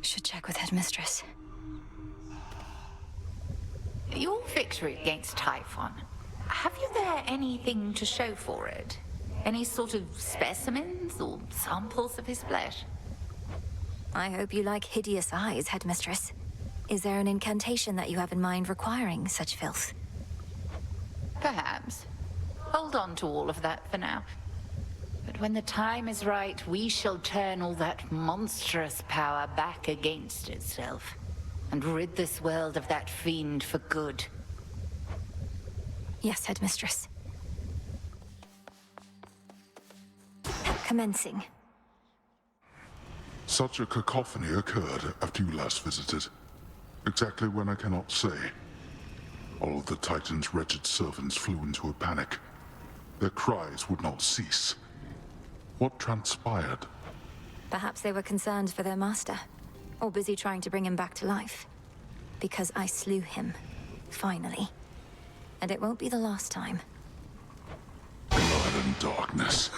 Should check with Headmistress. Your victory against Typhon, have you there anything to show for it? Any sort of specimens or samples of his flesh? I hope you like hideous eyes, Headmistress. Is there an incantation that you have in mind requiring such filth? Perhaps. Hold on to all of that for now. But when the time is right, we shall turn all that monstrous power back against itself, and rid this world of that fiend for good. Yes, Headmistress. Commencing. Such a cacophony occurred after you last visited. Exactly when I cannot say. All of the Titan's wretched servants flew into a panic. Their cries would not cease. What transpired? Perhaps they were concerned for their master, or busy trying to bring him back to life. Because I slew him, finally. And it won't be the last time. Blood and darkness.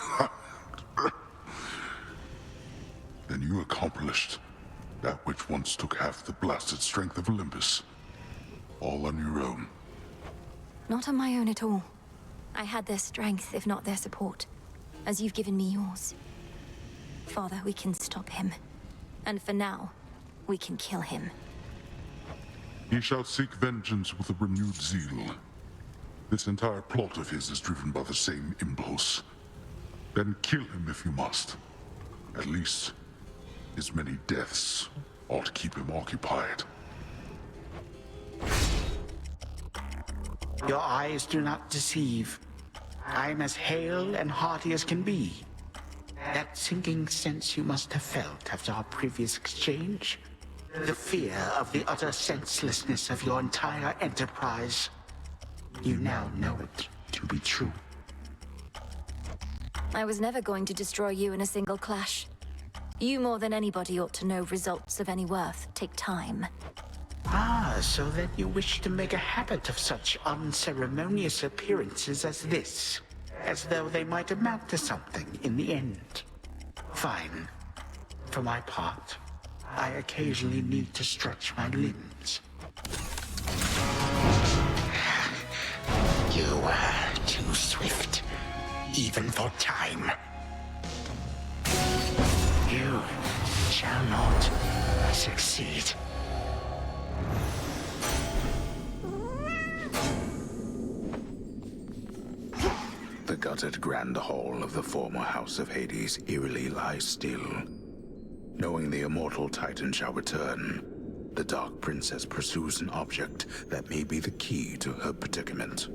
Then you accomplished that which once took half the blasted strength of Olympus. All on your own. Not on my own at all. I had their strength, if not their support, as you've given me yours. Father, we can stop him. And for now, we can kill him. He shall seek vengeance with a renewed zeal. This entire plot of his is driven by the same impulse. Then kill him if you must. At least, his many deaths ought to keep him occupied. Your eyes do not deceive. I'm as hale and hearty as can be. That sinking sense you must have felt after our previous exchange. The fear of the utter senselessness of your entire enterprise. You now know it to be true. I was never going to destroy you in a single clash. You more than anybody ought to know results of any worth take time. Ah, so then you wish to make a habit of such unceremonious appearances as this, as though they might amount to something in the end. Fine. For my part, I occasionally need to stretch my limbs. You were too swift, even for time. You shall not succeed. The gutted grand hall of the former House of Hades eerily lies still. Knowing the immortal Titan shall return, the Dark Princess pursues an object that may be the key to her predicament.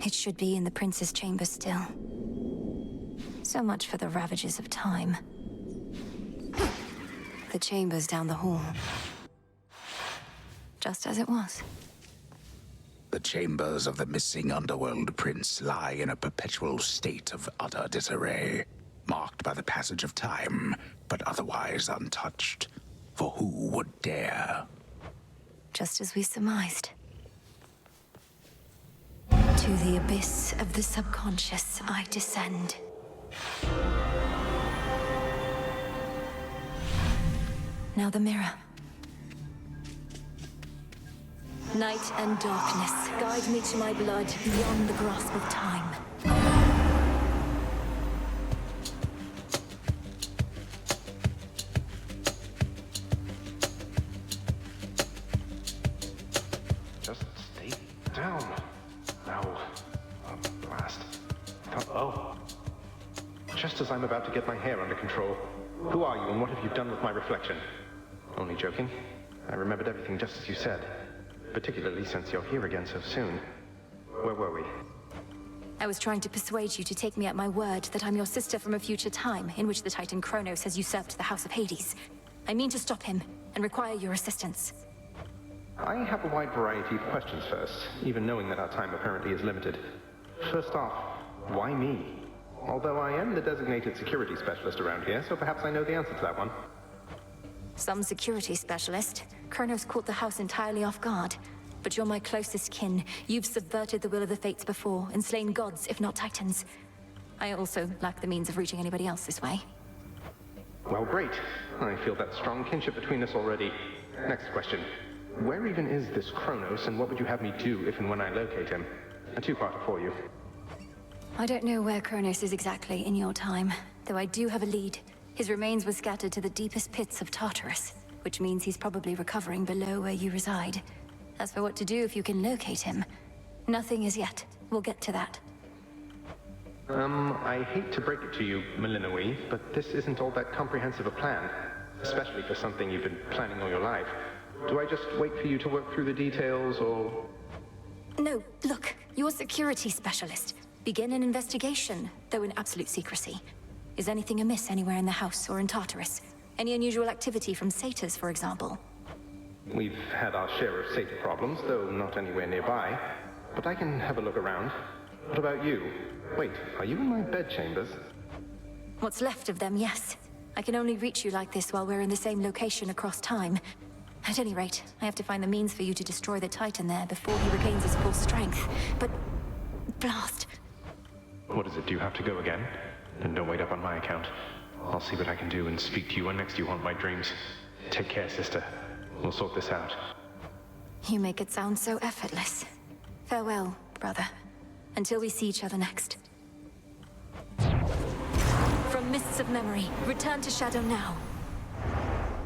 It should be in the Prince's chamber still. So much for the ravages of time. The chamber's down the hall. Just as it was. The chambers of the missing underworld prince lie in a perpetual state of utter disarray, marked by the passage of time, but otherwise untouched. For who would dare? Just as we surmised. To the abyss of the subconscious I descend. Now the mirror. Night and darkness, guide me to my blood beyond the grasp of time. Just stay down. No. Oh, blast. Oh. Just as I'm about to get my hair under control. Who are you and what have you done with my reflection? Only joking. I remembered everything just as you said. Particularly since you're here again so soon. Where were we? I was trying to persuade you to take me at my word that I'm your sister from a future time in which the Titan Kronos has usurped the House of Hades. I mean to stop him and require your assistance. I have a wide variety of questions first, even knowing that our time apparently is limited. First off, why me? Although I am the designated security specialist around here, so perhaps I know the answer to that one. Some security specialist. Kronos caught the house entirely off guard. But you're my closest kin. You've subverted the will of the fates before, and slain gods, if not titans. I also lack the means of reaching anybody else this way. Well, great. I feel that strong kinship between us already. Next question. Where even is this Kronos, and what would you have me do if and when I locate him? A two-parter for you. I don't know where Kronos is exactly in your time, though I do have a lead. His remains were scattered to the deepest pits of Tartarus, which means he's probably recovering below where you reside. As for what to do if you can locate him, nothing as yet. We'll get to that. I hate to break it to you, Malinoi, but this isn't all that comprehensive a plan, especially for something you've been planning all your life. Do I just wait for you to work through the details, or...? No, look, you're security specialist. Begin an investigation, though in absolute secrecy. Is anything amiss anywhere in the house or in Tartarus? Any unusual activity from satyrs, for example? We've had our share of satyr problems, though not anywhere nearby. But I can have a look around. What about you? Wait, are you in my bedchambers? What's left of them, yes. I can only reach you like this while we're in the same location across time. At any rate, I have to find the means for you to destroy the Titan there before he regains his full strength. But... blast. What is it? Do you have to go again? Then don't wait up on my account. I'll see what I can do and speak to you when next you haunt my dreams. Take care, sister. We'll sort this out. You make it sound so effortless. Farewell, brother. Until we see each other next. From mists of memory, return to Shadow now.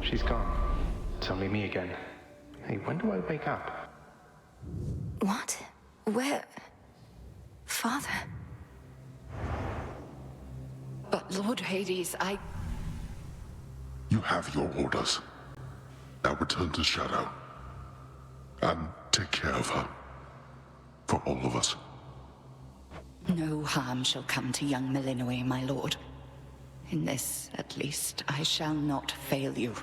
She's gone. It's only me again. Hey, when do I wake up? What? Where? Father? But Lord Hades, You have your orders. Now return to Shadow. And take care of her. For all of us. No harm shall come to young Malinoi, my lord. In this, at least, I shall not fail you.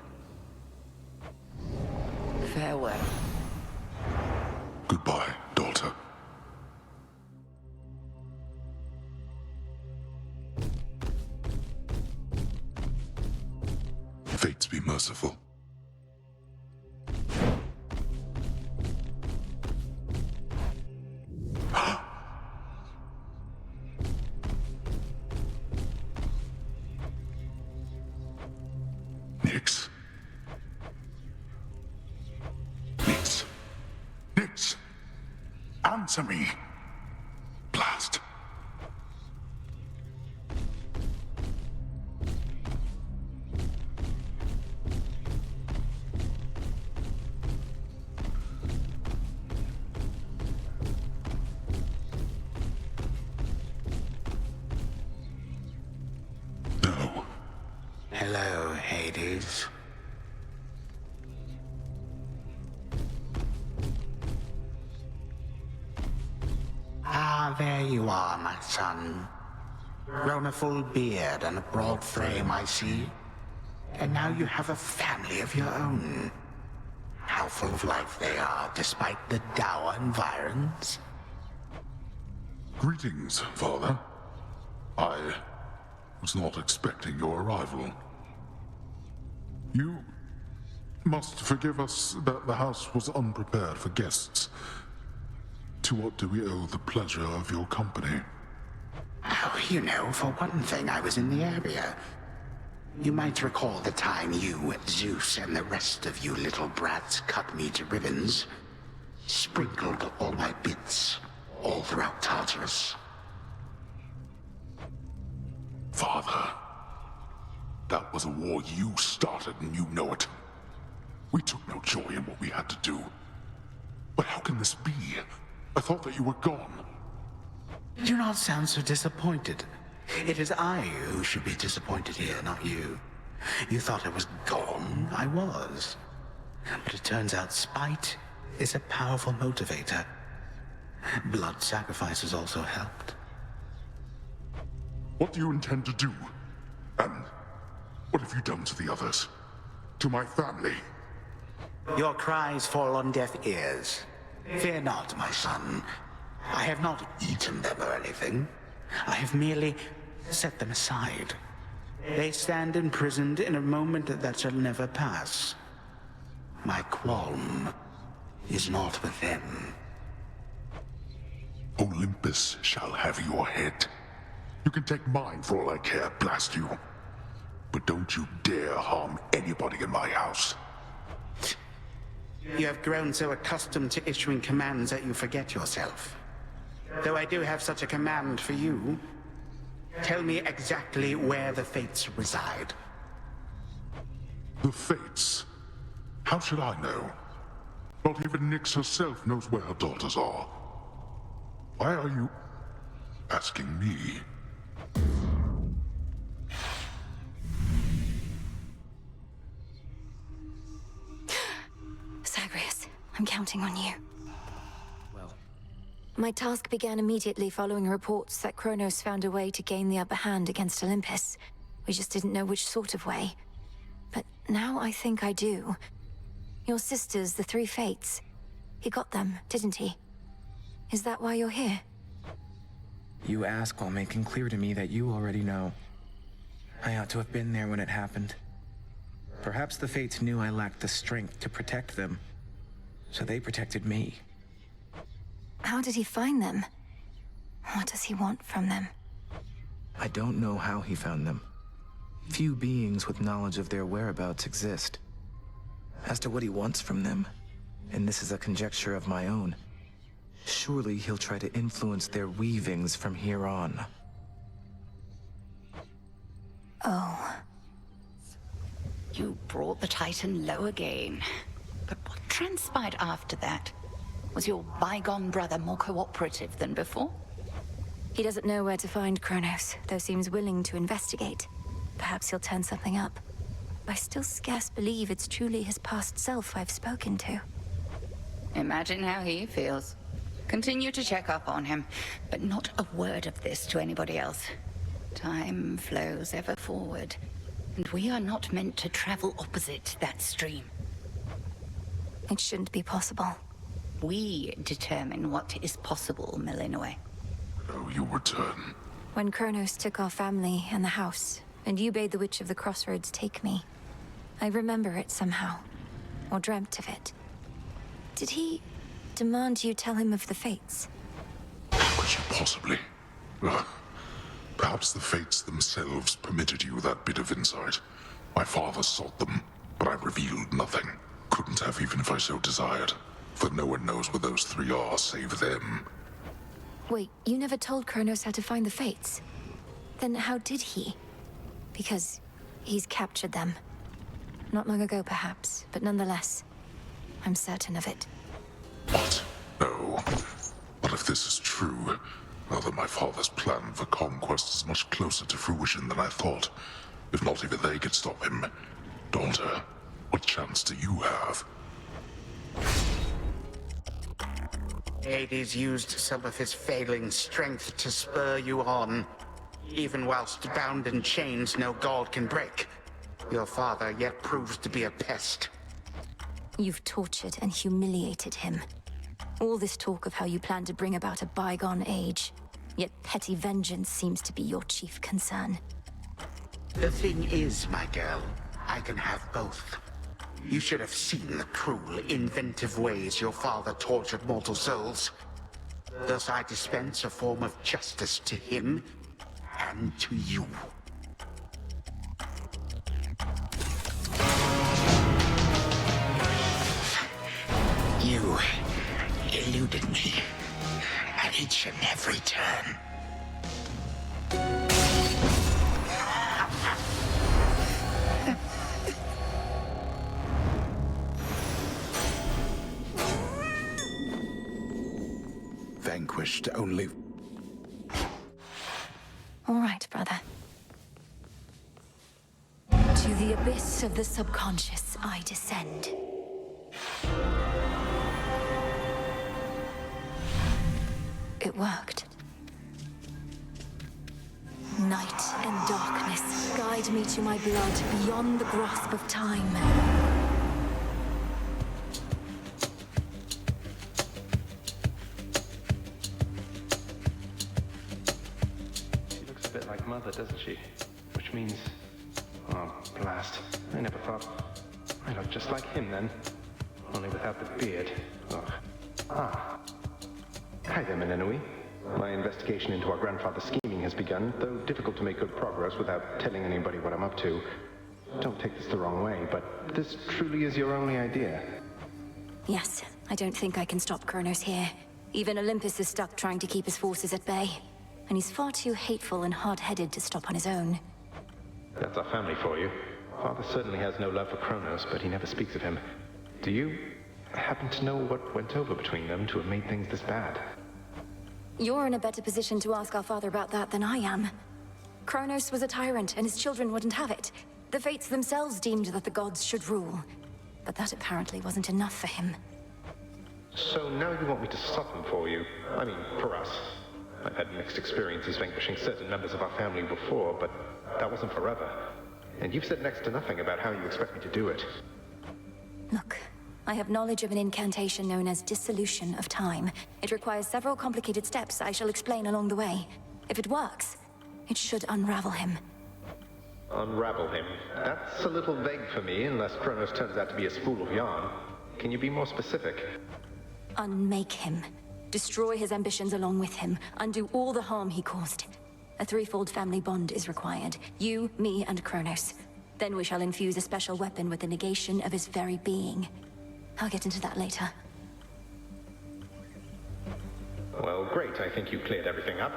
Farewell. Goodbye, daughter. Fates be merciful. Nix. Nix. Nix. Answer me. Blast. No. Hello, Hades. Ah, there you are, my son. Grown a full beard and a broad frame, I see. And now you have a family of your own. How full of life they are, despite the dour environs. Greetings, Father. I was not expecting your arrival. You must forgive us that the house was unprepared for guests. To what do we owe the pleasure of your company? Oh, you know, for one thing, I was in the area. You might recall the time you, Zeus, and the rest of you little brats cut me to ribbons. Sprinkled all my bits all throughout Tartarus. Father, that was a war you started and you know it. We took no joy in what we had to do. But how can this be? I thought that you were gone. Do not sound so disappointed. It is I who should be disappointed here, not you. You thought I was gone. I was. But it turns out spite is a powerful motivator. Blood sacrifices also helped. What do you intend to do? And what have you done to the others? To my family? Your cries fall on deaf ears. Fear not, my son. I have not eaten them or anything. I have merely set them aside. They stand imprisoned in a moment that shall never pass. My qualm is not with them. Olympus shall have your head. You can take mine for all I care, blast you. but don't you dare harm anybody in my house. You have grown so accustomed to issuing commands that you forget yourself. Though I do have such a command for you, tell me exactly where the Fates reside. The Fates? How should I know? Not even Nyx herself knows where her daughters are. Why are you asking me? Zagreus, I'm counting on you. Well, My task began immediately following reports that Kronos found a way to gain the upper hand against Olympus. We just didn't know which sort of way. But now I think I do. Your sisters, the three Fates. He got them, didn't he? Is that why you're here? you ask while making clear to me that you already know. I ought to have been there when it happened. Perhaps the Fates knew I lacked the strength to protect them, so they protected me. How did he find them? What does he want from them? I don't know how he found them. Few beings with knowledge of their whereabouts exist. As to what he wants from them, and this is a conjecture of my own, surely he'll try to influence their weavings from here on. Oh. You brought the Titan low again. But what transpired after that? Was your bygone brother more cooperative than before? He doesn't know where to find Kronos, though seems willing to investigate. Perhaps he'll turn something up. I still scarce believe it's truly his past self I've spoken to. Imagine how he feels. Continue to check up on him, but not a word of this to anybody else. Time flows ever forward, and we are not meant to travel opposite that stream. It shouldn't be possible. We determine what is possible, Melinoe. Oh, you return. When Kronos took our family and the house, and you bade the Witch of the Crossroads take me, I remember it somehow, or dreamt of it. Did he demand you tell him of the Fates? How could you possibly? Perhaps the Fates themselves permitted you that bit of insight. My father sought them, but I revealed nothing. Couldn't have even if I so desired. For no one knows where those three are save them. Wait, you never told Kronos how to find the Fates? Then how did he? Because he's captured them. Not long ago, perhaps, but nonetheless, I'm certain of it. What? No. But if this is true, well then my father's plan for conquest is much closer to fruition than I thought. If not even they could stop him. Daughter, what chance do you have? Hades used some of his failing strength to spur you on. Even whilst bound in chains no god can break. Your father yet proves to be a pest. You've tortured and humiliated him. All this talk of how you plan to bring about a bygone age, yet petty vengeance seems to be your chief concern. The thing is, my girl, I can have both. You should have seen the cruel, inventive ways your father tortured mortal souls. Thus I dispense a form of justice to him and to you. You eluded me at each and every turn. Vanquished only. All right, brother. To the abyss of the subconscious I descend. It worked. Night and darkness guide me to my blood beyond the grasp of time. She looks a bit like Mother, doesn't she? Which means... Oh, blast. I never thought... I look just like him then. Only without the beard. Ugh. Ah. Hi there, Melinoe. My investigation into our grandfather's scheming has begun, though difficult to make good progress without telling anybody what I'm up to. Don't take this the wrong way, but this truly is your only idea. Yes, I don't think I can stop Kronos here. Even Olympus is stuck trying to keep his forces at bay. And he's far too hateful and hard-headed to stop on his own. That's our family for you. Father certainly has no love for Kronos, but he never speaks of him. Do you happen to know what went over between them to have made things this bad? You're in a better position to ask our father about that than I am. Kronos was a tyrant, and his children wouldn't have it. The Fates themselves deemed that the gods should rule. But that apparently wasn't enough for him. So now you want me to stop him for you? I mean, for us. I've had mixed experiences vanquishing certain members of our family before, but that wasn't forever. And you've said next to nothing about how you expect me to do it. Look, I have knowledge of an incantation known as Dissolution of Time. It requires several complicated steps I shall explain along the way. If it works, it should unravel him. Unravel him? That's a little vague for me, unless Kronos turns out to be a spool of yarn. Can you be more specific? Unmake him. Destroy his ambitions along with him. Undo all the harm he caused. A threefold family bond is required. You, me, and Kronos. Then we shall infuse a special weapon with the negation of his very being. I'll get into that later. Well, great. I think you cleared everything up.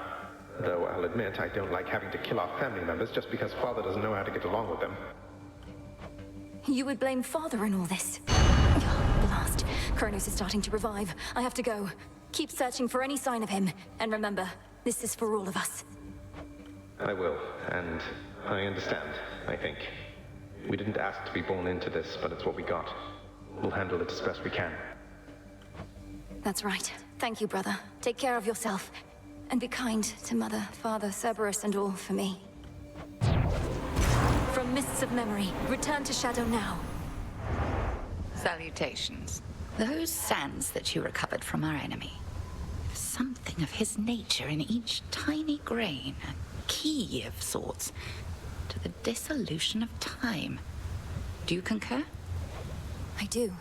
Though I'll admit I don't like having to kill our family members just because Father doesn't know how to get along with them. You would blame Father in all this? Blast. Kronos is starting to revive. I have to go. Keep searching for any sign of him. And remember, this is for all of us. I will, and I understand, I think. We didn't ask to be born into this, but it's what we got. We'll handle it as best we can. That's right. Thank you, brother. Take care of yourself. And be kind to Mother, Father, Cerberus, and all for me. From mists of memory, return to Shadow now. Salutations. Those sands that you recovered from our enemy. Something of his nature in each tiny grain. A key of sorts to the dissolution of time. Do you concur? I do.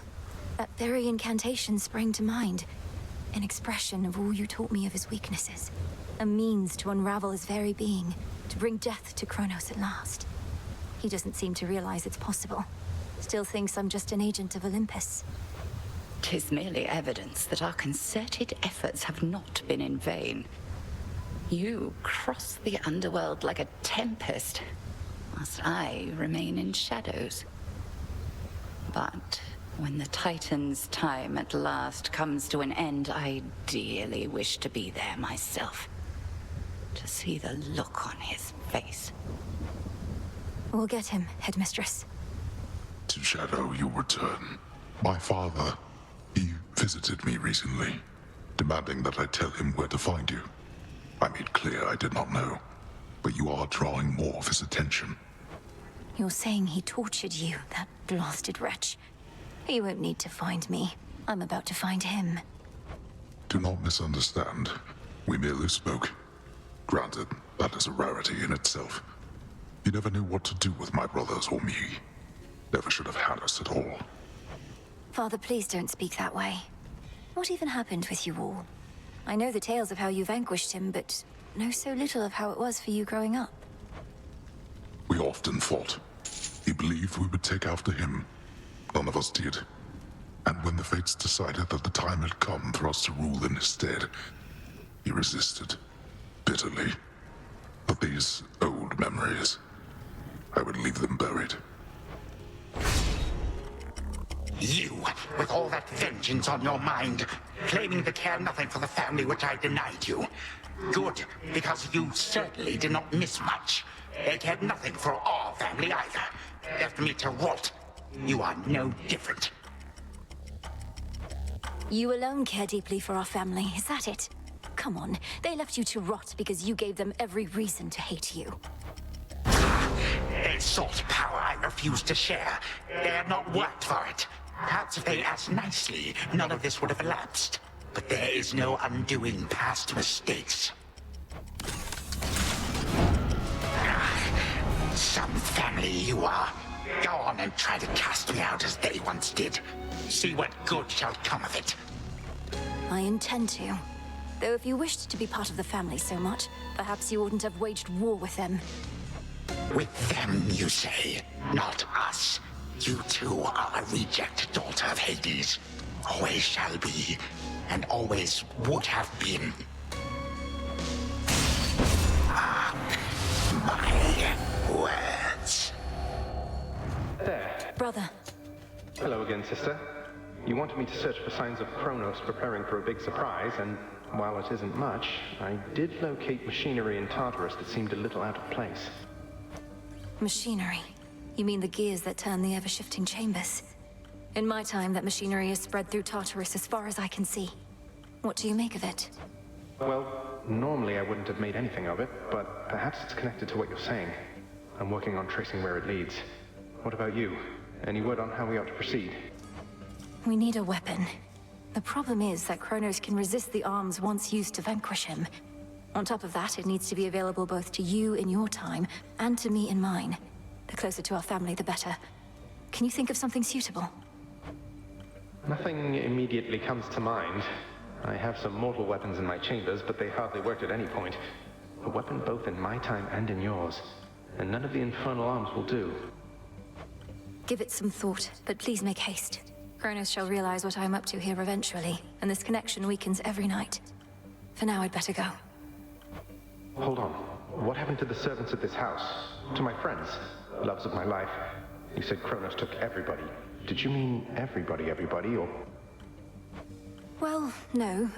That very incantation sprang to mind. An expression of all you taught me of his weaknesses. A means to unravel his very being. To bring death to Kronos at last. He doesn't seem to realize it's possible. Still thinks I'm just an agent of Olympus. 'Tis merely evidence that our concerted efforts have not been in vain. You cross the underworld like a tempest, whilst I remain in shadows. But when the Titan's time at last comes to an end, I dearly wish to be there myself. To see the look on his face. We'll get him, Headmistress. To Shadow you'll return. My father, he visited me recently, demanding that I tell him where to find you. I made clear I did not know, but you are drawing more of his attention. You're saying he tortured you, that blasted wretch. He won't need to find me. I'm about to find him. Do not misunderstand. We merely spoke. Granted, that is a rarity in itself. You never knew what to do with my brothers or me. Never should have had us at all. Father, please don't speak that way. What even happened with you all? I know the tales of how you vanquished him, but know so little of how it was for you growing up. We often fought. He believed we would take after him. None of us did. And when the Fates decided that the time had come for us to rule in his stead, he resisted. Bitterly. But these old memories, I would leave them buried. You, with all that vengeance on your mind, claiming to care nothing for the family which I denied you. Good, because you certainly did not miss much. They cared nothing for our family either. Left me to rot. You are no different. You alone care deeply for our family, is that it? Come on, they left you to rot because you gave them every reason to hate you. They sought power I refused to share. They had not worked for it. Perhaps if they asked nicely, none of this would have elapsed. But there is no undoing past mistakes. Some family you are. Go on and try to cast me out as they once did. See what good shall come of it. I intend to. Though if you wished to be part of the family so much, perhaps you wouldn't have waged war with them. With them, you say? Not us. You too are a reject daughter of Hades. Always shall be, and always would have been. Mark my words. There. Brother, Hello again, sister. You wanted me to search for signs of Kronos preparing for a big surprise, and while it isn't much, I did locate machinery in Tartarus that seemed a little out of place. machinery. You mean the gears that turn the ever-shifting chambers? In my time, that machinery is spread through Tartarus as far as I can see. What do you make of it? Well, normally I wouldn't have made anything of it, but perhaps it's connected to what you're saying. I'm working on tracing where it leads. What about you? Any word on how we ought to proceed? We need a weapon. The problem is that Kronos can resist the arms once used to vanquish him. On top of that, it needs to be available both to you in your time, and to me in mine. The closer to our family, the better. Can you think of something suitable? Nothing immediately comes to mind. I have some mortal weapons in my chambers, but they hardly worked at any point. A weapon both in my time and in yours. And none of the infernal arms will do. Give it some thought, but please make haste. Kronos shall realize what I'm up to here eventually, and this connection weakens every night. For now, I'd better go. Hold on. What happened to the servants at this house? To my friends? Loves of my life? You said Kronos took everybody. Did you mean everybody, or... Well, no.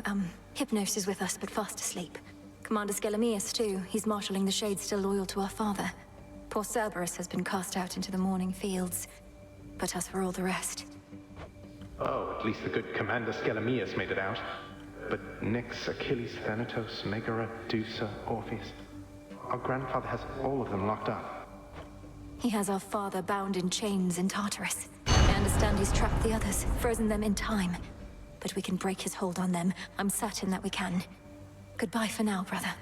Hypnos is with us, but fast asleep. Commander Skelemius, too. He's marshalling the Shades still loyal to our father. Poor Cerberus has been cast out into the morning fields. But as for all the rest... Oh, at least the good Commander Skelemius made it out. But Nyx, Achilles, Thanatos, Megara, Dusa, Orpheus... Our grandfather has all of them locked up. He has our father bound in chains in Tartarus. I understand he's trapped the others, frozen them in time. But we can break his hold on them. I'm certain that we can. Goodbye for now, brother.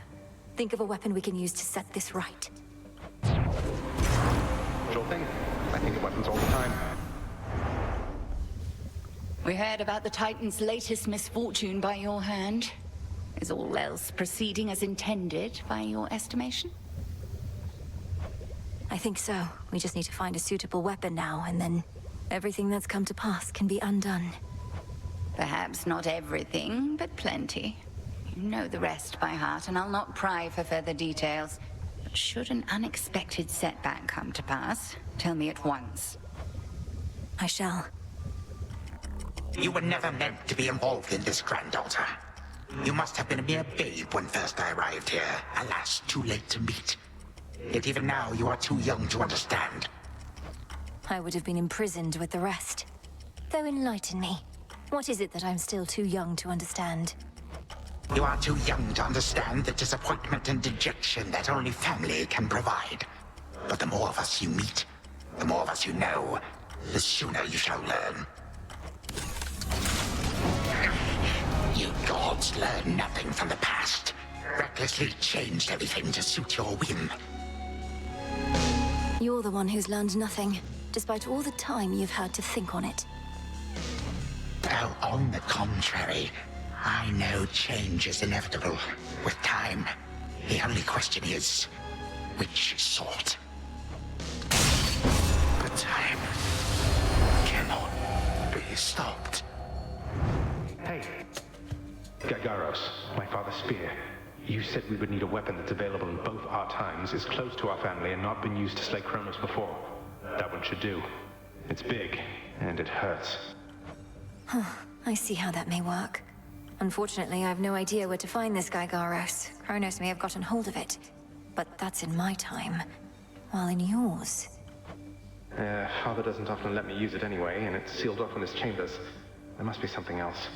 Think of a weapon we can use to set this right. Sure thing. I think of weapons all the time. We heard about the Titan's latest misfortune by your hand. Is all else proceeding as intended by your estimation? I think so. We just need to find a suitable weapon now, and then everything that's come to pass can be undone. Perhaps not everything, but plenty. You know the rest by heart, and I'll not pry for further details. But should an unexpected setback come to pass, tell me at once. I shall. You were never meant to be involved in this, granddaughter. You must have been a mere babe when first I arrived here. Alas, too late to meet. Yet even now, you are too young to understand. I would have been imprisoned with the rest. Though enlighten me. What is it that I'm still too young to understand? You are too young to understand the disappointment and dejection that only family can provide. But the more of us you meet, the more of us you know, the sooner you shall learn. You gods learn nothing from the past. Recklessly changed everything to suit your whim. You're the one who's learned nothing, despite all the time you've had to think on it. Oh, on the contrary, I know change is inevitable. With time, the only question is, which sort? But time cannot be stopped. Hey! Gygaros, my father's spear. You said we would need a weapon that's available in both our times, is close to our family, and not been used to slay Kronos before. That one should do. It's big, and it hurts. I see how that may work. Unfortunately, I have no idea where to find this Gygaros. Kronos may have gotten hold of it. But that's in my time. While in yours... Father doesn't often let me use it anyway, and it's sealed off in his chambers. There must be something else.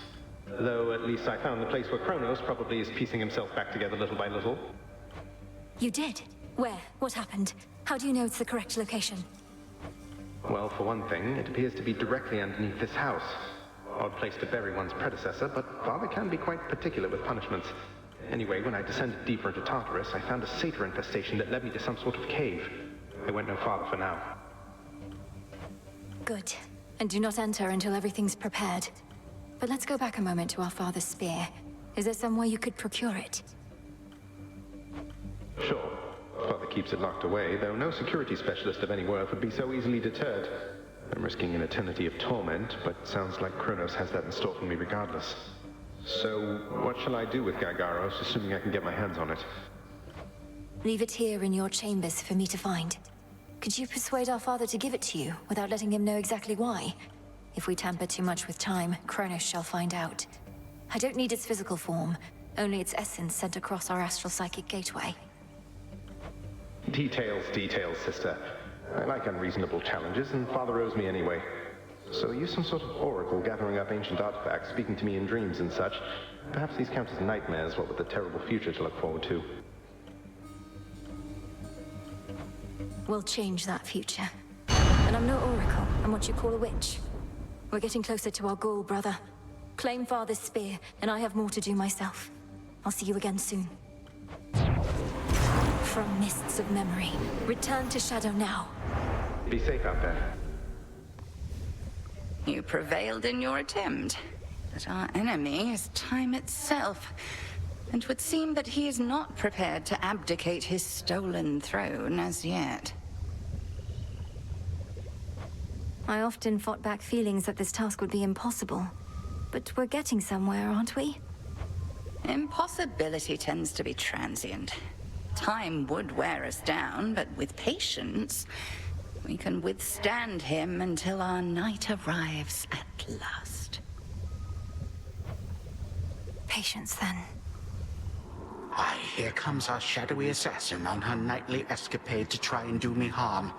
Though at least I found the place where Kronos probably is piecing himself back together little by little. You did? Where? What happened? How do you know it's the correct location? Well, for one thing, it appears to be directly underneath this house. Odd place to bury one's predecessor, but Father can be quite particular with punishments. Anyway, when I descended deeper into Tartarus, I found a satyr infestation that led me to some sort of cave. I went no farther for now. Good. And do not enter until everything's prepared. But let's go back a moment to our father's spear. Is there some way you could procure it? Sure. Father keeps it locked away, though no security specialist of any worth would be so easily deterred. I'm risking an eternity of torment, but sounds like Kronos has that in store for me regardless. So, what shall I do with Gargaros, assuming I can get my hands on it? Leave it here in your chambers for me to find. Could you persuade our father to give it to you, without letting him know exactly why? If we tamper too much with time, Kronos shall find out. I don't need its physical form, only its essence sent across our astral psychic gateway. Details, sister. I like unreasonable challenges, and Father owes me anyway. So use some sort of oracle gathering up ancient artifacts, speaking to me in dreams and such. Perhaps these count as nightmares, what with the terrible future to look forward to. We'll change that future. And I'm no oracle, I'm what you call a witch. We're getting closer to our goal, brother. Claim Father's spear, and I have more to do myself. I'll see you again soon. From mists of memory, return to Shadow now. Be safe out there. You prevailed in your attempt, but our enemy is time itself. It would seem that he is not prepared to abdicate his stolen throne as yet. I often fought back feelings that this task would be impossible. But we're getting somewhere, aren't we? Impossibility tends to be transient. Time would wear us down, but with patience, we can withstand him until our night arrives at last. Patience, then. Why, here comes our shadowy assassin on her nightly escapade to try and do me harm.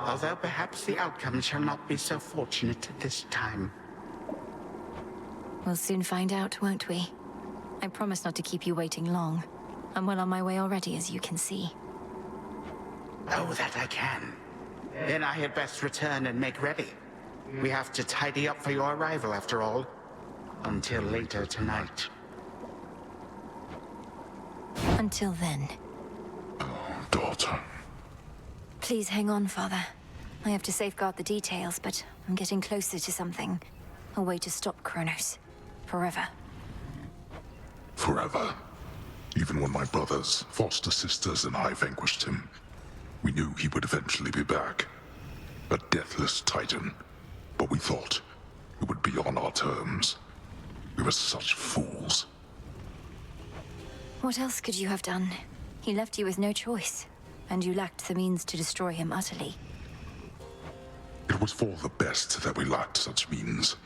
Although perhaps the outcome shall not be so fortunate this time. We'll soon find out, won't we? I promise not to keep you waiting long. I'm well on my way already, as you can see. Oh, that I can. Then I had best return and make ready. We have to tidy up for your arrival, after all. Until later tonight. Until then. Oh, daughter. Please hang on, Father. I have to safeguard the details, but I'm getting closer to something. A way to stop Kronos. Forever. Forever. Even when my brothers, foster sisters, and I vanquished him, we knew he would eventually be back. A deathless Titan. But we thought it would be on our terms. We were such fools. What else could you have done? He left you with no choice, and you lacked the means to destroy him utterly. It was for the best that we lacked such means.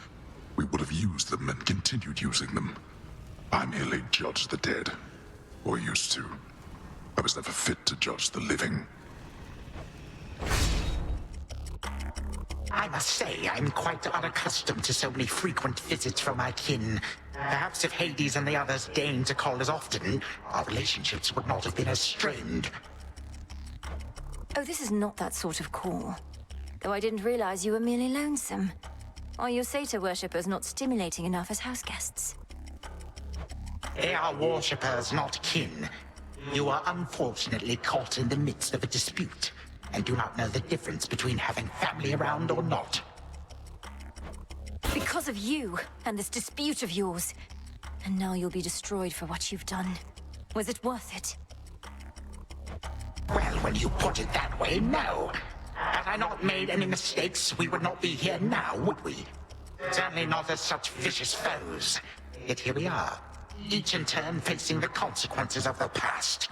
We would have used them and continued using them. I merely judged the dead. Or used to. I was never fit to judge the living. I must say, I'm quite unaccustomed to so many frequent visits from my kin. Perhaps if Hades and the others deigned to call as often, our relationships would not have been as strained. Oh, this is not that sort of call. Though I didn't realize you were merely lonesome. Are your satyr worshippers not stimulating enough as house guests? They are worshippers, not kin. You are unfortunately caught in the midst of a dispute, and do not know the difference between having family around or not. Because of you, and this dispute of yours. And now you'll be destroyed for what you've done. Was it worth it? Well, when you put it that way, no. Had I not made any mistakes, we would not be here now, would we? Certainly not as such vicious foes. Yet here we are, each in turn facing the consequences of the past.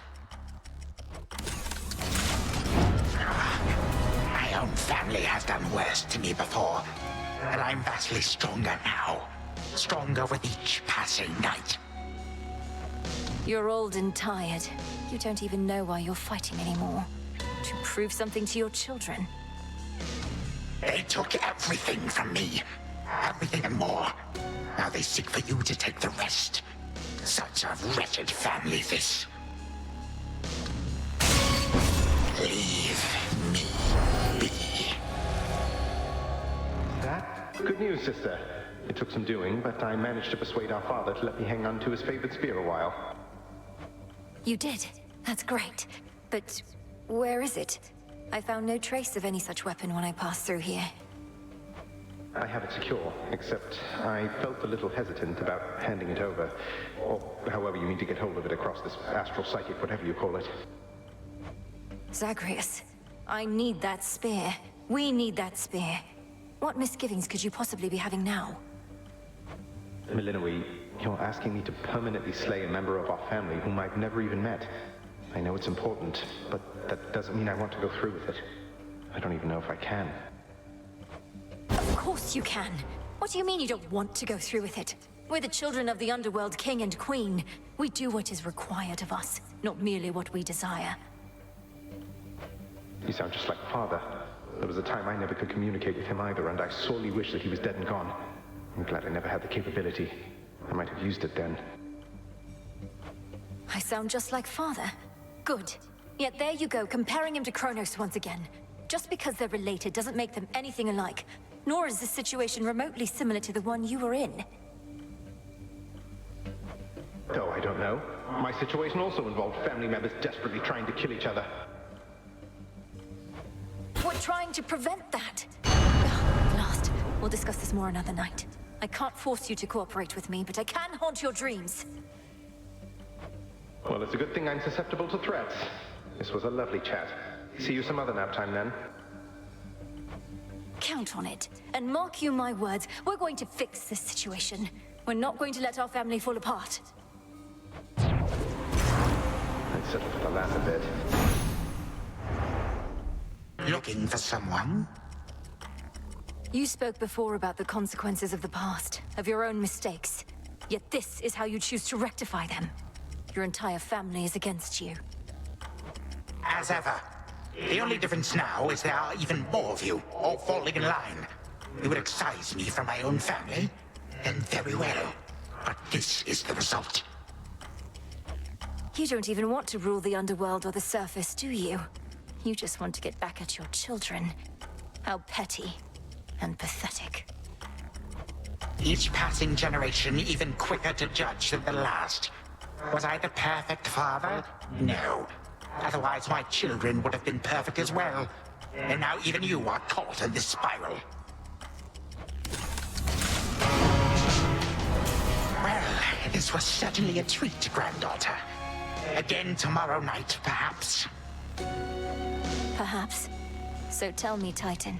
My own family has done worse to me before, but I'm vastly stronger now. Stronger with each passing night. You're old and tired. You don't even know why you're fighting anymore. To prove something to your children. They took everything from me. Everything and more. Now they seek for you to take the rest. Such a wretched family, this. Leave me be. That? Good news, sister. It took some doing, but I managed to persuade our father to let me hang on to his favorite spear a while. You did. That's great. But where is it? I found no trace of any such weapon when I passed through here. I have it secure, except I felt a little hesitant about handing it over. Or however you mean to get hold of it across this astral psychic, whatever you call it. Zagreus, I need that spear. We need that spear. What misgivings could you possibly be having now? Milinoe, you're asking me to permanently slay a member of our family whom I've never even met. I know it's important, but that doesn't mean I want to go through with it. I don't even know if I can. Of course you can. What do you mean you don't want to go through with it? We're the children of the Underworld King and Queen. We do what is required of us, not merely what we desire. You sound just like Father. There was a time I never could communicate with him either, and I sorely wish that he was dead and gone. I'm glad I never had the capability. I might have used it then. I sound just like Father. Good. Yet there you go, comparing him to Kronos once again. Just because they're related doesn't make them anything alike. Nor is this situation remotely similar to the one you were in. Oh, I don't know. My situation also involved family members desperately trying to kill each other. We're trying to prevent that. Ugh, last. We'll discuss this more another night. I can't force you to cooperate with me, but I can haunt your dreams. Well, it's a good thing I'm susceptible to threats. This was a lovely chat. See you some other nap time then. Count on it. And mark you my words, we're going to fix this situation. We're not going to let our family fall apart. I'd settle for the latter bit. Looking for someone? You spoke before about the consequences of the past, of your own mistakes. Yet this is how you choose to rectify them. Your entire family is against you. As ever. The only difference now is there are even more of you, all falling in line. You would excise me from my own family? Then very well. But this is the result. You don't even want to rule the underworld or the surface, do you? You just want to get back at your children. How petty and pathetic. Each passing generation even quicker to judge than the last. Was I the perfect father? No. Otherwise my children would have been perfect as well. And now even you are caught in this spiral. Well, this was certainly a treat, granddaughter. Again tomorrow night, perhaps. Perhaps. So tell me, Titan,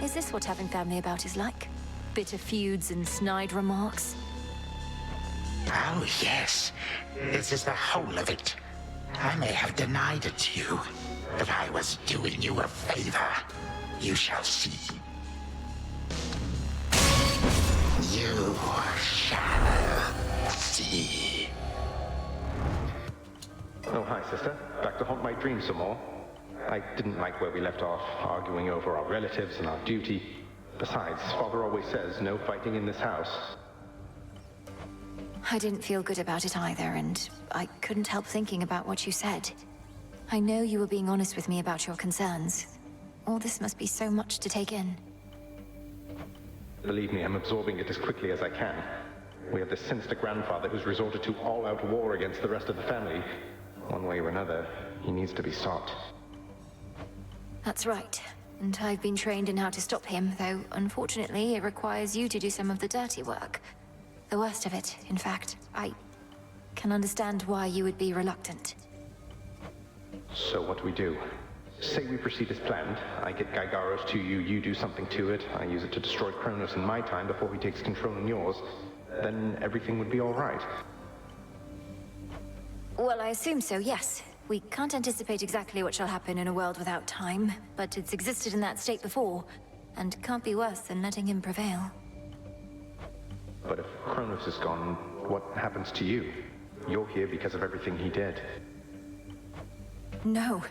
is this what having family about is like? Bitter feuds and snide remarks? Oh, yes. This is the whole of it. I may have denied it to you, but I was doing you a favor. You shall see. You shall see. Oh, hi, sister. Back to haunt my dreams some more. I didn't like where we left off, arguing over our relatives and our duty. Besides, Father always says no fighting in this house. I didn't feel good about it either, and I couldn't help thinking about what you said. I know you were being honest with me about your concerns. All this must be so much to take in. Believe me, I'm absorbing it as quickly as I can. We have this sinister grandfather who's resorted to all-out war against the rest of the family. One way or another, he needs to be stopped. That's right. And I've been trained in how to stop him, though unfortunately it requires you to do some of the dirty work. The worst of it, in fact. I can understand why you would be reluctant. So what do we do? Say we proceed as planned. I get Gygaros to you, you do something to it. I use it to destroy Kronos in my time before he takes control in yours. Then everything would be all right. Well, I assume so, yes. We can't anticipate exactly what shall happen in a world without time, but it's existed in that state before, and can't be worse than letting him prevail. But if Kronos is gone, what happens to you? You're here because of everything he did. No.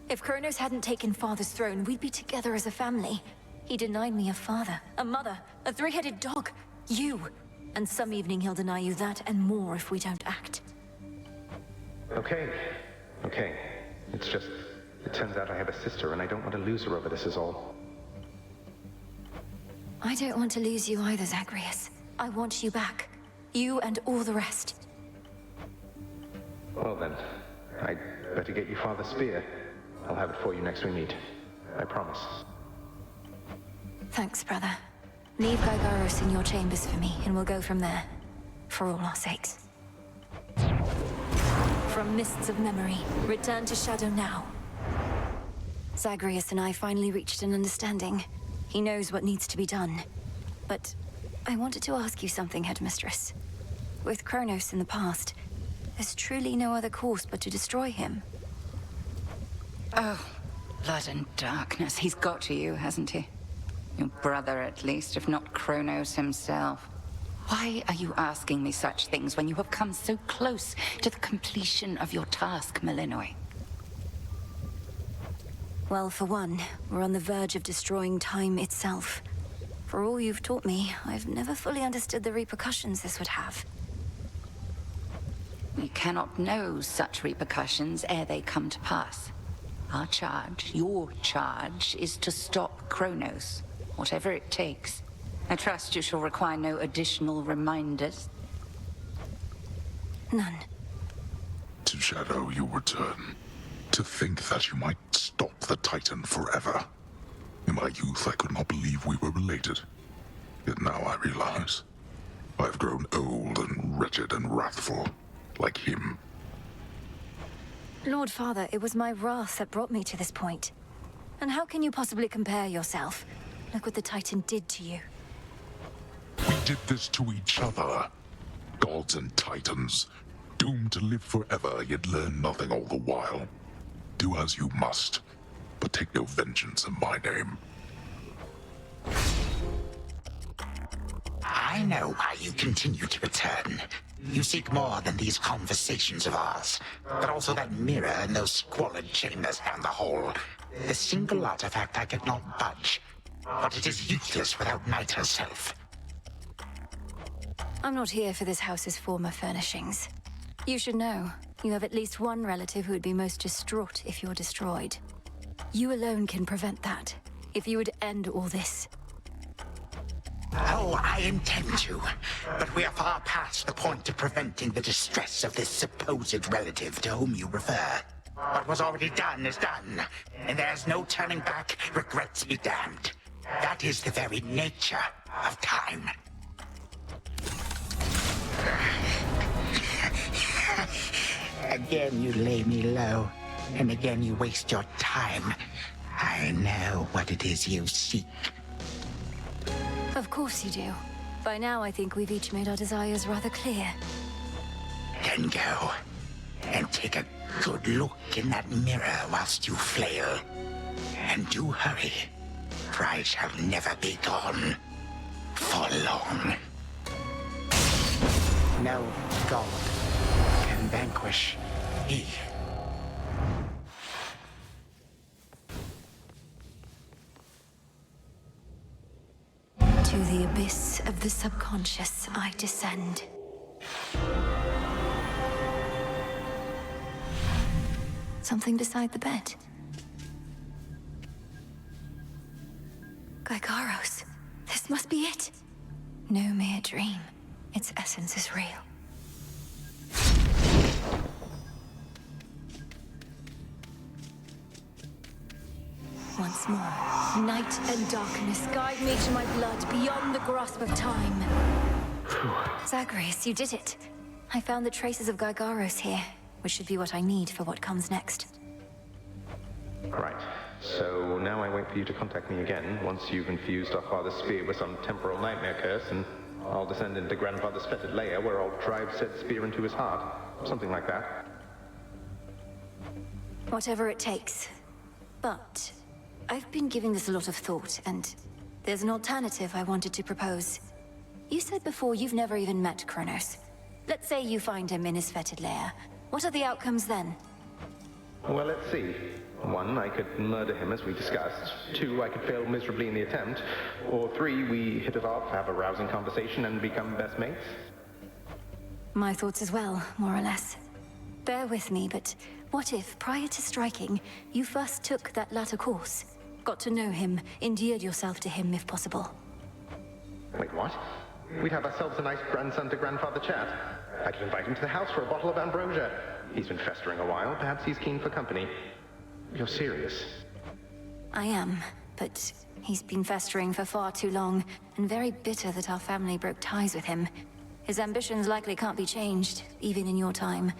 If Kronos hadn't taken Father's throne, we'd be together as a family. He denied me a father, a mother, a three-headed dog, you. And some evening he'll deny you that and more if we don't act. Okay. It's just, it turns out I have a sister and I don't want to lose her over this is all. I don't want to lose you either, Zagreus. I want you back. You and all the rest. Well then, I'd better get you Father's spear. I'll have it for you next we meet. I promise. Thanks, brother. Leave Gygaros in your chambers for me, and we'll go from there. For all our sakes. From mists of memory, return to Shadow now. Zagreus and I finally reached an understanding. He knows what needs to be done. But I wanted to ask you something, Headmistress. With Kronos in the past, there's truly no other course but to destroy him. Oh, blood and darkness. He's got to you, hasn't he? Your brother, at least, if not Kronos himself. Why are you asking me such things when you have come so close to the completion of your task, Malinois? Well, for one, we're on the verge of destroying time itself. For all you've taught me, I've never fully understood the repercussions this would have. We cannot know such repercussions ere they come to pass. Our charge, your charge, is to stop Kronos, whatever it takes. I trust you shall require no additional reminders. None. To Shadow you return. To think that you might stop the Titan forever. In my youth, I could not believe we were related. Yet now I realize. I've grown old and wretched and wrathful, like him. Lord Father, it was my wrath that brought me to this point. And how can you possibly compare yourself? Look what the Titan did to you. We did this to each other. Gods and Titans, doomed to live forever, yet learn nothing all the while. Do as you must, but take no vengeance in my name. I know why you continue to return. You seek more than these conversations of ours, but also that mirror and those squalid chambers down the hall. The single artifact I could not budge, but it is useless without Night herself. I'm not here for this house's former furnishings. You should know, you have at least one relative who would be most distraught if you're destroyed. You alone can prevent that, if you would end all this. Oh, I intend to, but we are far past the point of preventing the distress of this supposed relative to whom you refer. What was already done is done, and there's no turning back, regrets be damned. That is the very nature of time. Again you lay me low, and again you waste your time. I know what it is you seek. Of course you do. By now I think we've each made our desires rather clear. Then go, and take a good look in that mirror whilst you flail. And do hurry, for I shall never be gone for long. No god can vanquish me. To the abyss of the subconscious I descend. Something beside the bed. Gygaros, this must be it. No mere dream. Its essence is real. Once more, night and darkness guide me to my blood beyond the grasp of time. Zagreus, you did it. I found the traces of Gygaros here, which should be what I need for what comes next. Right. So now I wait for you to contact me again once you've infused our father's spear with some temporal nightmare curse, and I'll descend into grandfather's fetid lair where I'll drive said spear into his heart. Something like that. Whatever it takes. But I've been giving this a lot of thought, and there's an alternative I wanted to propose. You said before you've never even met Kronos. Let's say you find him in his fetid lair. What are the outcomes then? Well, let's see. 1, I could murder him as we discussed. 2, I could fail miserably in the attempt. Or 3, we hit it off, have a rousing conversation, and become best mates. My thoughts as well, more or less. Bear with me, but what if, prior to striking, you first took that latter course? Got to know him, endeared yourself to him if possible. Wait, what? We'd have ourselves a nice grandson-to-grandfather chat. I could invite him to the house for a bottle of ambrosia. He's been festering a while. Perhaps he's keen for company. You're serious? I am. but he's been festering for far too long, and very bitter that our family broke ties with him. His ambitions likely can't be changed, even in your time.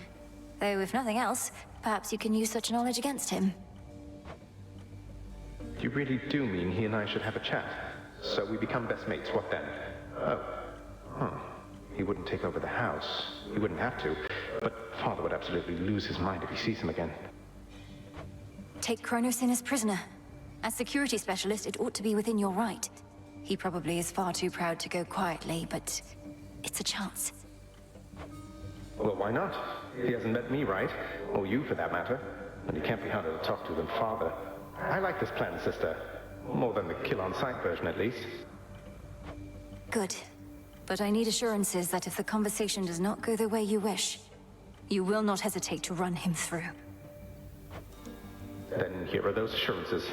Though, if nothing else, perhaps you can use such knowledge against him. You really do mean he and I should have a chat? So we become best mates, what then? Oh. Huh. He wouldn't take over the house. He wouldn't have to. But Father would absolutely lose his mind if he sees him again. Take Kronos in as prisoner. As security specialist, it ought to be within your right. He probably is far too proud to go quietly, but it's a chance. Well, why not? He hasn't met me, right? Or you, for that matter. And he can't be harder to talk to than Father. I like this plan, sister. More than the kill-on-sight version, at least. Good. But I need assurances that if the conversation does not go the way you wish, you will not hesitate to run him through. Then here are those assurances.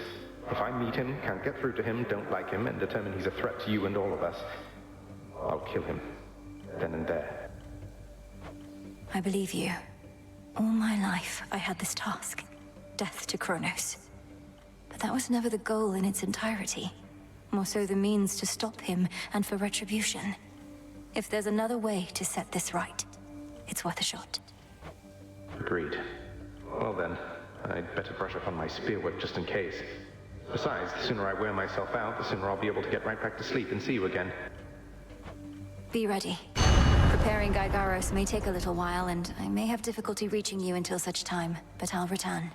If I meet him, can't get through to him, don't like him, and determine he's a threat to you and all of us, I'll kill him. Then and there. I believe you. All my life, I had this task. Death to Kronos. But that was never the goal in its entirety. More so the means to stop him and for retribution. If there's another way to set this right, it's worth a shot. Agreed. Well then, I'd better brush up on my spearwork just in case. Besides, the sooner I wear myself out, the sooner I'll be able to get right back to sleep and see you again. Be ready. Preparing Gygaros may take a little while, and I may have difficulty reaching you until such time, but I'll return.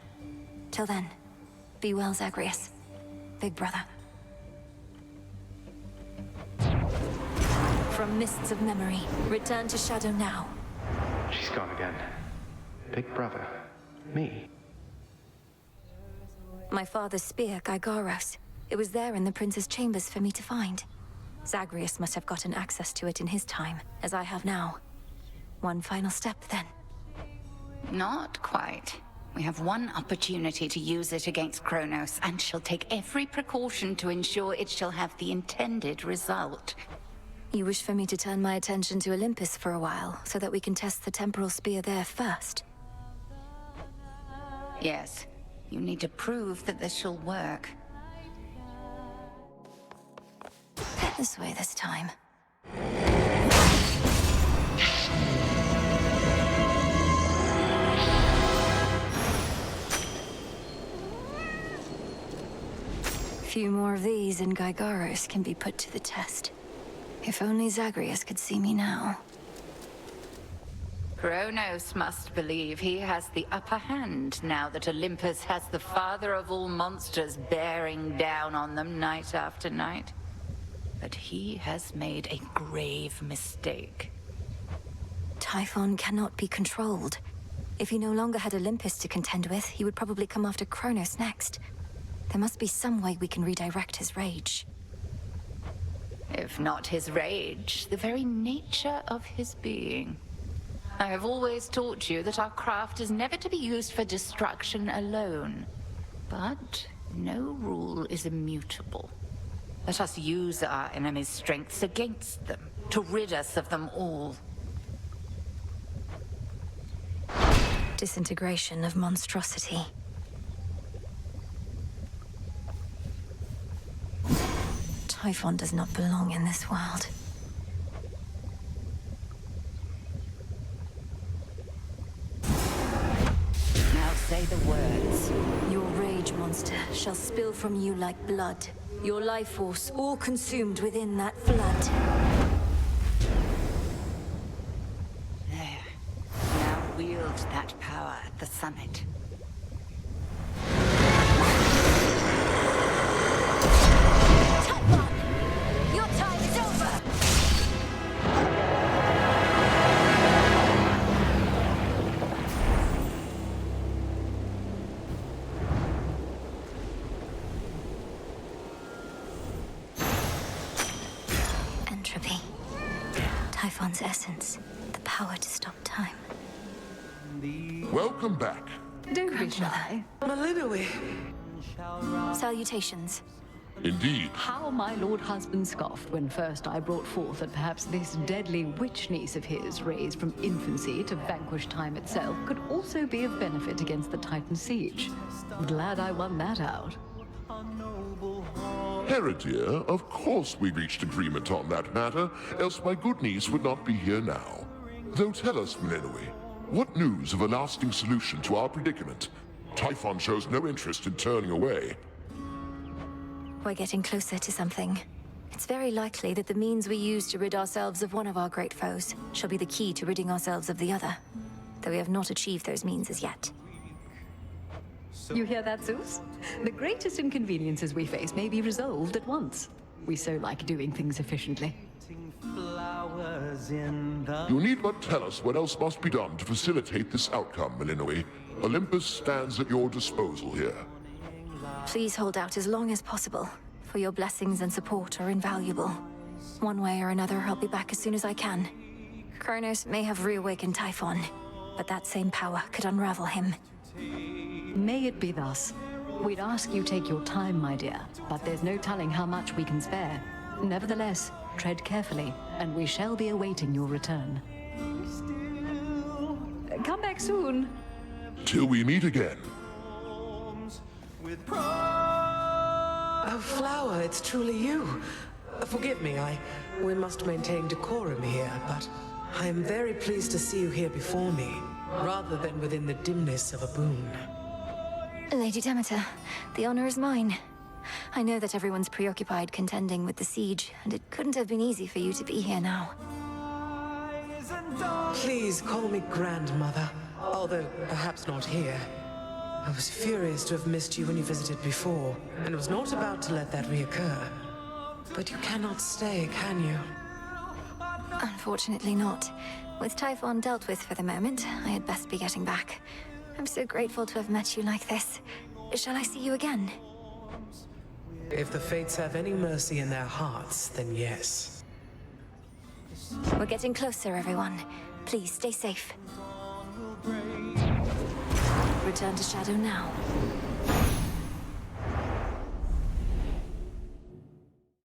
Till then, be well, Zagreus. Big brother. From mists of memory, return to Shadow now. She's gone again. Big brother. Me. My father's spear, Gygaros. It was there in the prince's chambers for me to find. Zagreus must have gotten access to it in his time, as I have now. One final step, then. Not quite. We have one opportunity to use it against Kronos, and she'll take every precaution to ensure it shall have the intended result. You wish for me to turn my attention to Olympus for a while, so that we can test the temporal spear there first? Yes. You need to prove that this shall work. This way this time. Few more of these and Gygaros can be put to the test. If only Zagreus could see me now. Kronos must believe he has the upper hand now that Olympus has the father of all monsters bearing down on them night after night. But he has made a grave mistake. Typhon cannot be controlled. If he no longer had Olympus to contend with, he would probably come after Kronos next. There must be some way we can redirect his rage. If not his rage, the very nature of his being. I have always taught you that our craft is never to be used for destruction alone. But no rule is immutable. Let us use our enemy's strengths against them, to rid us of them all. Disintegration of monstrosity. Typhon does not belong in this world. Now say the words. Your rage monster shall spill from you like blood. Your life force all consumed within that flood. There. Now wield that power at the summit. Typhon! Your time is over! Entropy. Typhon's essence. The power to stop time. Welcome back. Don't be shy. Salutations. Indeed. How my lord husband scoffed when first I brought forth that perhaps this deadly witch niece of his, raised from infancy to vanquish time itself, could also be of benefit against the Titan siege. Glad I won that out. Herodier, of course we reached agreement on that matter, else my good niece would not be here now. Though tell us, Melenoi, what news of a lasting solution to our predicament? Typhon shows no interest in turning away. We're getting closer to something. It's very likely that the means we use to rid ourselves of one of our great foes shall be the key to ridding ourselves of the other, though we have not achieved those means as yet. You hear that, Zeus? The greatest inconveniences we face may be resolved at once. We so like doing things efficiently. You need but tell us what else must be done to facilitate this outcome, Melenoi. Olympus stands at your disposal here. Please hold out as long as possible, for your blessings and support are invaluable. One way or another, I'll be back as soon as I can. Kronos may have reawakened Typhon, but that same power could unravel him. May it be thus. We'd ask you take your time, my dear, but there's no telling how much we can spare. Nevertheless, tread carefully, and we shall be awaiting your return. Come back soon. Till we meet again. Oh, Flower, it's truly you. Forgive me, we must maintain decorum here, but I am very pleased to see you here before me, rather than within the dimness of a boon. Lady Demeter, the honor is mine. I know that everyone's preoccupied contending with the siege, and it couldn't have been easy for you to be here now. Please call me Grandmother, although perhaps not here. I was furious to have missed you when you visited before, and was not about to let that reoccur. But you cannot stay, can you? Unfortunately not. With Typhon dealt with for the moment, I had best be getting back. I'm so grateful to have met you like this. Shall I see you again? If the fates have any mercy in their hearts, then yes. We're getting closer, everyone. Please stay safe. Return to Shadow now.